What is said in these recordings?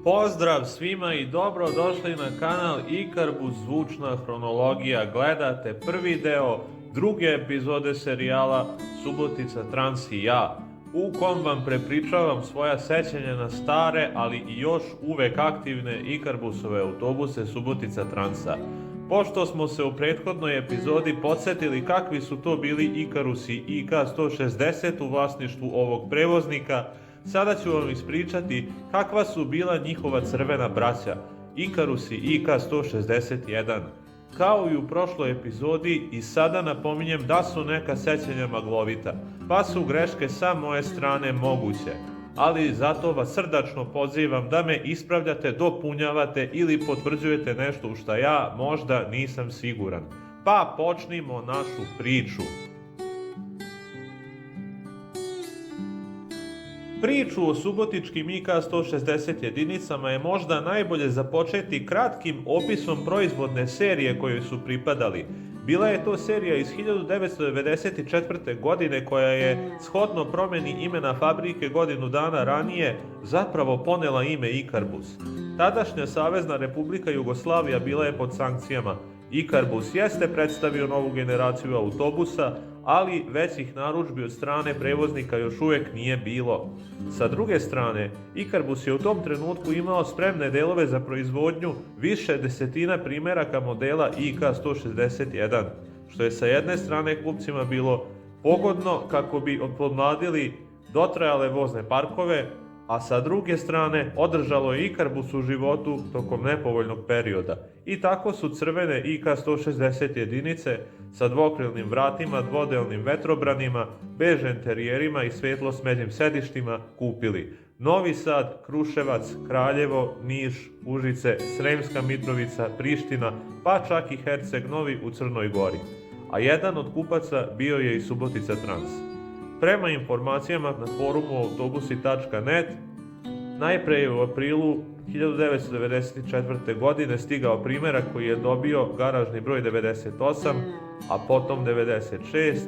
Pozdrav svima i dobro došli na kanal Ikarbus zvučna hronologija. Gledate prvi deo druge epizode serijala Subotica Trans i ja, u kom vam prepričavam svoja sećanja na stare, ali i još uvek aktivne Ikarbusove autobuse Subotica Transa. Pošto smo se u prethodnoj epizodi podsjetili kakvi su to bili Ikarusi IK160 u vlasništvu ovog prevoznika, sada ću vam ispričati kakva su bila njihova crvena braća, Ikarusi IK161. Kao i u prošloj epizodi, i sada napominjem da su neka sećanja maglovita, pa su greške sa moje strane moguće. Ali zato vas srdačno pozivam da me ispravljate, dopunjavate ili potvrđujete nešto u šta ja možda nisam siguran. Pa počnimo našu priču. Priču o subotičkim IK160 jedinicama je možda najbolje započeti kratkim opisom proizvodne serije kojoj su pripadali. Bila je to serija iz 1994. godine koja je, shodno promjeni imena fabrike godinu dana ranije, zapravo ponela ime Ikarbus. Tadašnja Savezna Republika Jugoslavija bila je pod sankcijama. Ikarbus jeste predstavio novu generaciju autobusa, ali većih narudžbi od strane prevoznika još uvijek nije bilo. Sa druge strane, Ikarbus je u tom trenutku imao spremne delove za proizvodnju više desetina primjeraka modela IK161, što je sa jedne strane kupcima bilo pogodno kako bi odpomladili dotrajale vozne parkove, a sa druge strane održalo je Ikarbus u životu tokom nepovoljnog perioda. I tako su crvene IK160 jedinice sa dvokrilnim vratima, dvodelnim vetrobranima, bež enterijerima i svetlo smeđim sedištima kupili Novi Sad, Kruševac, Kraljevo, Niš, Užice, Sremska Mitrovica, Priština, pa čak i Herceg Novi u Crnoj Gori. A jedan od kupaca bio je i Subotica Trans. Prema informacijama na forumu autobusi.net, najpre je u aprilu 1994. godine stigao primjerak koji je dobio garažni broj 98, a potom 96,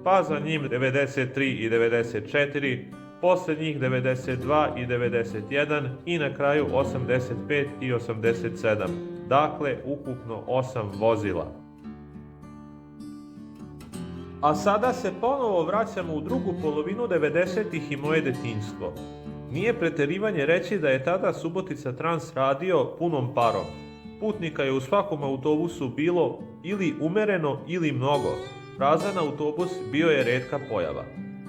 pa za njim 93 i 94, posle njih 92 i 91 i na kraju 85 i 87, dakle ukupno 8 vozila. A sada se ponovo vraćamo u drugu polovinu 90-ih i moje detinjstvo. Nije preterivanje reći da je tada Subotica Trans radio punom parom. Putnika je u svakom autobusu bilo ili umereno ili mnogo. Prazan autobus bio je retka pojava.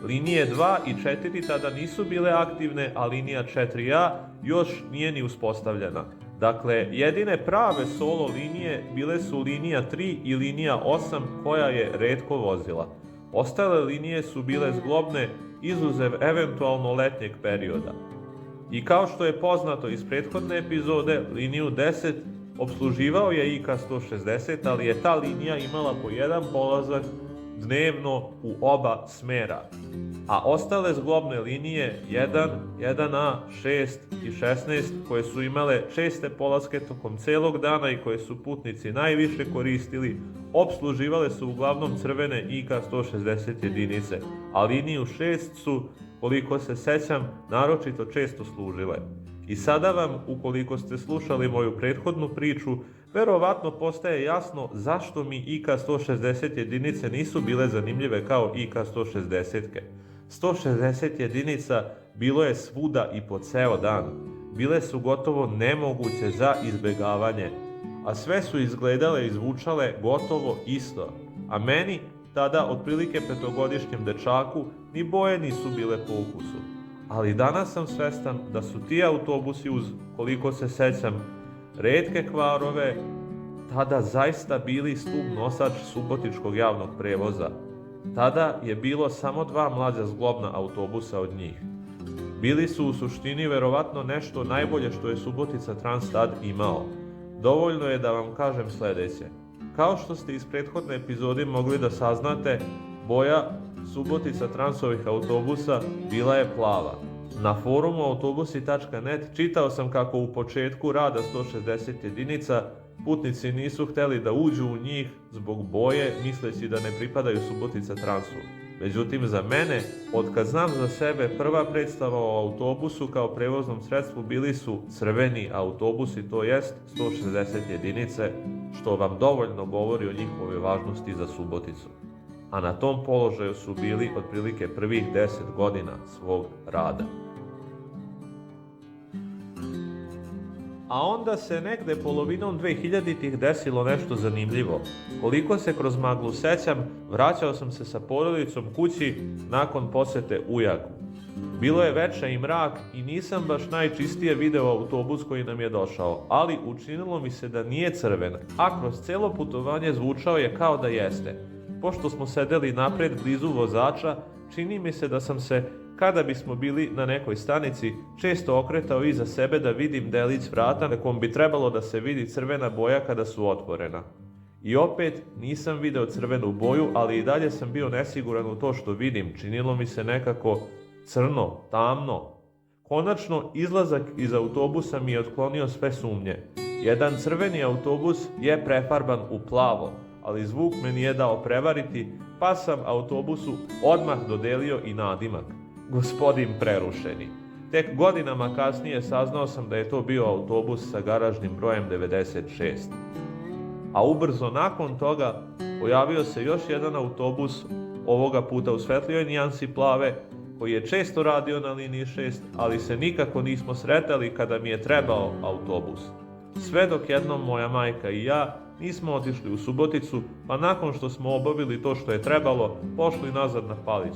Linije 2 i 4 tada nisu bile aktivne, a linija 4A još nije ni uspostavljena. Dakle, jedine prave solo linije bile su linija 3 i linija 8 koja je retko vozila. Ostale linije su bile zglobne, izuzev eventualno letnjeg perioda. I kao što je poznato iz prethodne epizode, liniju 10 opsluživao je IK160, ali je ta linija imala po jedan polazak dnevno u oba smera. A ostale zglobne linije 1, 1A, 6 i 16, koje su imale česte polaske tokom celog dana i koje su putnici najviše koristili, opsluživale su uglavnom crvene IK160 jedinice, a liniju 6 su, koliko se sećam, naročito često služile. I sada vam, ukoliko ste slušali moju prethodnu priču, verovatno postaje jasno zašto mi IK160 jedinice nisu bile zanimljive kao IK160-ke. 160 jedinica bilo je svuda i po ceo dan. Bile su gotovo nemoguće za izbegavanje, a sve su izgledale i zvučale gotovo isto. A meni, tada otprilike petogodišnjem dečaku, ni boje nisu bile po ukusu. Ali danas sam svestan da su ti autobusi uz, koliko se sećam, retke kvarove, tada zaista bili stub nosač subotičkog javnog prevoza. Tada je bilo samo 2 mlađa zglobna autobusa od njih. Bili su u suštini verovatno nešto najbolje što je Subotica Trans tad imao. Dovoljno je da vam kažem sledeće. Kao što ste iz prethodne epizode mogli da saznate, boja Subotica Transovih autobusa bila je plava. Na forumu autobusi.net čitao sam kako u početku rada 160 jedinica putnici nisu hteli da uđu u njih zbog boje, misleći da ne pripadaju Subotica Transu. Međutim, za mene, otkad znam za sebe, prva predstava o autobusu kao prevoznom sredstvu bili su crveni autobusi, to jest 160 jedinice, što vam dovoljno govori o njihovoj važnosti za Suboticu. A na tom položaju su bili otprilike prvih 10 godina svog rada. A onda se negde polovinom 2000-ih desilo nešto zanimljivo. Koliko se kroz maglu sećam, vraćao sam se sa porodicom kući nakon posete Ujagu. Bilo je veče i mrak i nisam baš najčistije video autobus koji nam je došao, ali učinilo mi se da nije crven, a kroz celo putovanje zvučao je kao da jeste. Pošto smo sedeli napred blizu vozača, čini mi se da sam se, kada bismo bili na nekoj stanici, često okretao iza sebe da vidim delić vrata na kom bi trebalo da se vidi crvena boja kada su otvorena. I opet nisam video crvenu boju, ali i dalje sam bio nesiguran u to što vidim, činilo mi se nekako crno, tamno. Konačno, izlazak iz autobusa mi je otklonio sve sumnje. Jedan crveni autobus je prefarban u plavo, ali zvuk me nije dao prevariti, pa sam autobusu odmah dodelio i nadimak: Gospodin prerušeni. Tek godinama kasnije saznao sam da je to bio autobus sa garažnim brojem 96. A ubrzo nakon toga pojavio se još jedan autobus, ovoga puta u svetlijoj nijansi plave, koji je često radio na liniji 6, ali se nikako nismo sretali kada mi je trebao autobus. Sve dok jednom moja majka i ja nismo otišli u Suboticu, pa nakon što smo obavili to što je trebalo, pošli nazad na Palić.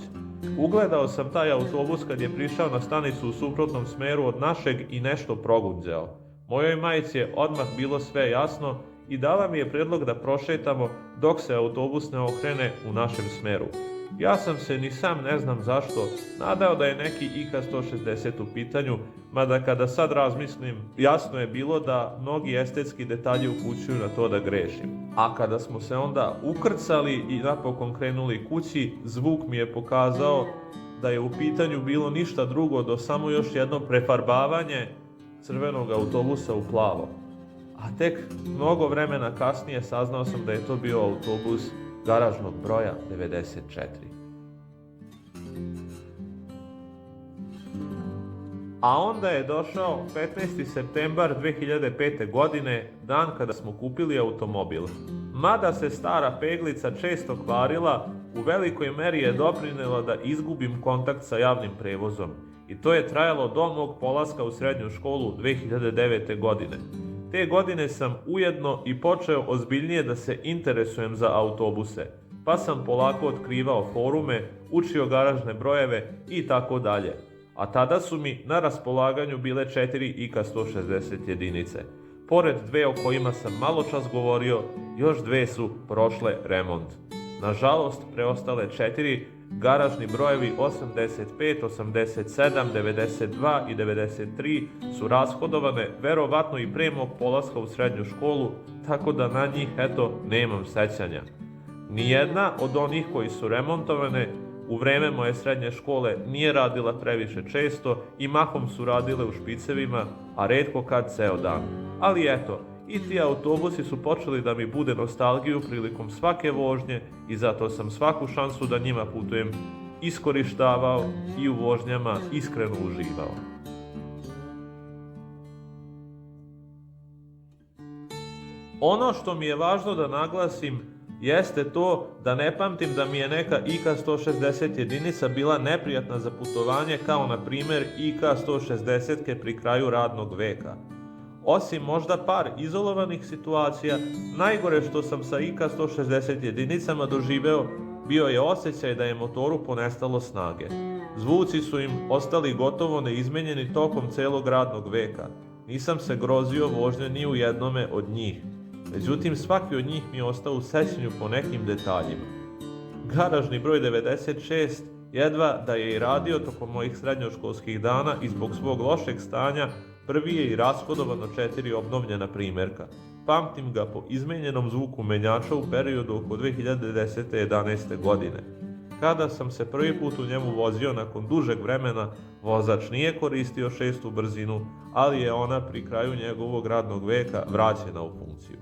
Ugledao sam taj autobus kad je prišao na stanicu u suprotnom smeru od našeg i nešto progunđao. Mojoj majici je odmah bilo sve jasno i dala mi je predlog da prošetamo dok se autobus ne okrene u našem smeru. Ja sam se, ni sam ne znam zašto, nadao da je neki IK-160 u pitanju, mada kada sad razmislim, jasno je bilo da mnogi estetski detalji upućuju na to da grešim. A kada smo se onda ukrcali i napokon krenuli kući, zvuk mi je pokazao da je u pitanju bilo ništa drugo do samo još jedno prefarbavanje crvenog autobusa u plavo. A tek mnogo vremena kasnije saznao sam da je to bio autobus garažnog broja 94. A onda je došao 15. septembar 2005. godine, dan kada smo kupili automobil. Mada se stara peglica često kvarila, u velikoj meri je doprinela da izgubim kontakt sa javnim prevozom. I to je trajalo do mog polaska u srednju školu 2009. godine. Te godine sam ujedno i počeo ozbiljnije da se interesujem za autobuse, pa sam polako otkrivao forume, učio garažne brojeve i tako dalje. A tada su mi na raspolaganju bile 4 IK-160 jedinice. Pored dve o kojima sam malo čas govorio, još dve su prošle remont. Nažalost, preostale 4, garažni brojevi 85, 87, 92 i 93 su rashodovane verovatno i pre mog polaska u srednju školu, tako da na njih, nemam sećanja. Nijedna od onih koji su remontovane u vreme moje srednje škole nije radila previše često i mahom su radile u špicevima, a retko kad ceo dan. Ali i ti autobusi su počeli da mi bude nostalgiju prilikom svake vožnje i zato sam svaku šansu da njima putujem iskorištavao i u vožnjama iskreno uživao. Ono što mi je važno da naglasim jeste to da ne pamtim da mi je neka IK-160 jedinica bila neprijatna za putovanje kao na primjer IK-160 pri kraju radnog veka. Osim možda par izolovanih situacija, najgore što sam sa IK-160 jedinicama doživeo bio je osjećaj da je motoru ponestalo snage. Zvuci su im ostali gotovo neizmenjeni tokom celog radnog veka. Nisam se grozio vožnje ni u jednome od njih. Međutim, svaki od njih mi je ostao u sećanju po nekim detaljima. Garažni broj 96 jedva da je i radio tokom mojih srednjoškolskih dana i zbog svog lošeg stanja prvi je i rashodovano 4 obnovljena primerka. Pamtim ga po izmenjenom zvuku menjača u periodu oko 2010-11. godine. Kada sam se prvi put u njemu vozio nakon dužeg vremena, vozač nije koristio 6. brzinu, ali je ona pri kraju njegovog radnog veka vraćena u funkciju.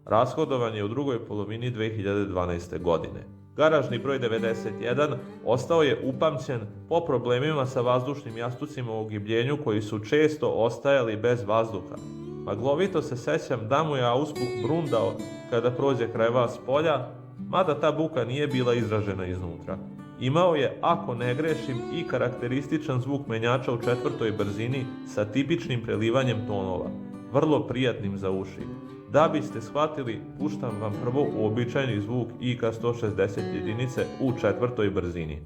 Rashodovan je u drugoj polovini 2012. godine. Garažni broj 91 ostao je upamćen po problemima sa vazdušnim jastucima u ugibljenju koji su često ostajali bez vazduha. Maglovito se sećam da mu je auspuh brundao kada prođe kraj vas polja, mada ta buka nije bila izražena iznutra. Imao je, ako ne grešim, i karakterističan zvuk menjača u četvrtoj brzini sa tipičnim prelivanjem tonova, vrlo prijatnim za uši. Da biste shvatili, puštam vam prvo uobičajeni zvuk IK-160 jedinice u četvrtoj brzini.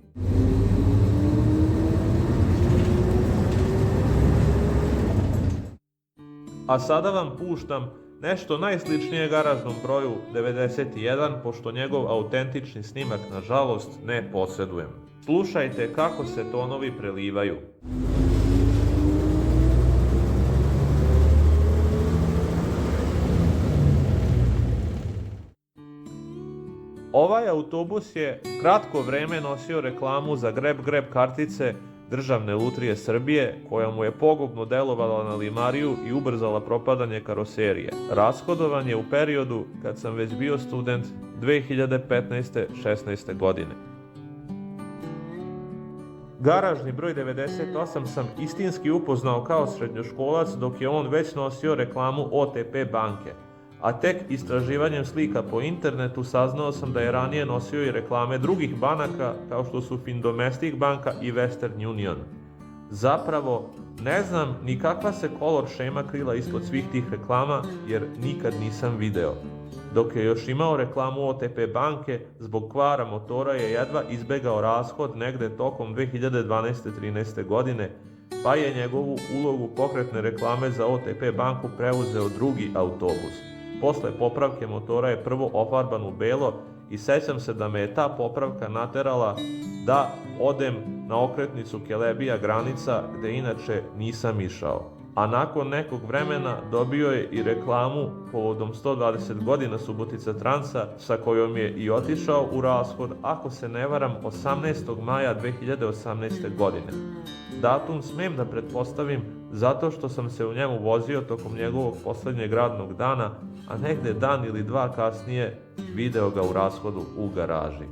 A sada vam puštam nešto najsličnije garažnom broju 91, pošto njegov autentični snimak, nažalost, ne posjedujem. Slušajte kako se tonovi prelivaju. Ovaj autobus je kratko vreme nosio reklamu za greb kartice Državne lutrije Srbije, koja mu je pogubno delovala na limariju i ubrzala propadanje karoserije. Rashodovan je u periodu kad sam već bio student 2015-16. godine. Garažni broj 98 sam istinski upoznao kao srednjoškolac dok je on već nosio reklamu OTP banke, a tek istraživanjem slika po internetu saznao sam da je ranije nosio i reklame drugih banaka kao što su Findomestic banka i Western Union. Zapravo, ne znam ni kakva se kolor šema krila ispod svih tih reklama jer nikad nisam video. Dok je još imao reklamu OTP banke, zbog kvara motora je jedva izbegao rashod negde tokom 2012-13. godine, pa je njegovu ulogu pokretne reklame za OTP banku preuzeo drugi autobus. Posle popravke motora je prvo ofarban u belo i sećam se da me je ta popravka naterala da odem na okretnicu Kelebija Granica, gde inače nisam išao. A nakon nekog vremena dobio je i reklamu povodom 120 godina Subotica Transa, sa kojom je i otišao u rashod, ako se ne varam, 18. maja 2018. godine. Datum smem da pretpostavim zato što sam se u njemu vozio tokom njegovog poslednjeg radnog dana, a negde dan ili dva kasnije video ga u rashodu u garaži.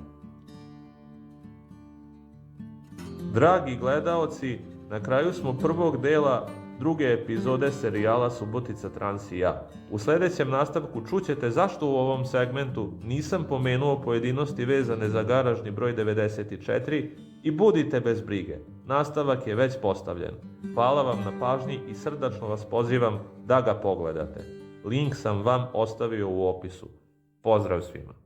Dragi gledaoci, na kraju smo prvog dela druge epizode serijala Subotica Trans i ja. U sledećem nastavku čućete zašto u ovom segmentu nisam pomenuo pojedinosti vezane za garažni broj 94 i budite bez brige, nastavak je već postavljen. Hvala vam na pažnji i srdačno vas pozivam da ga pogledate. Link sam vam ostavio u opisu. Pozdrav svima!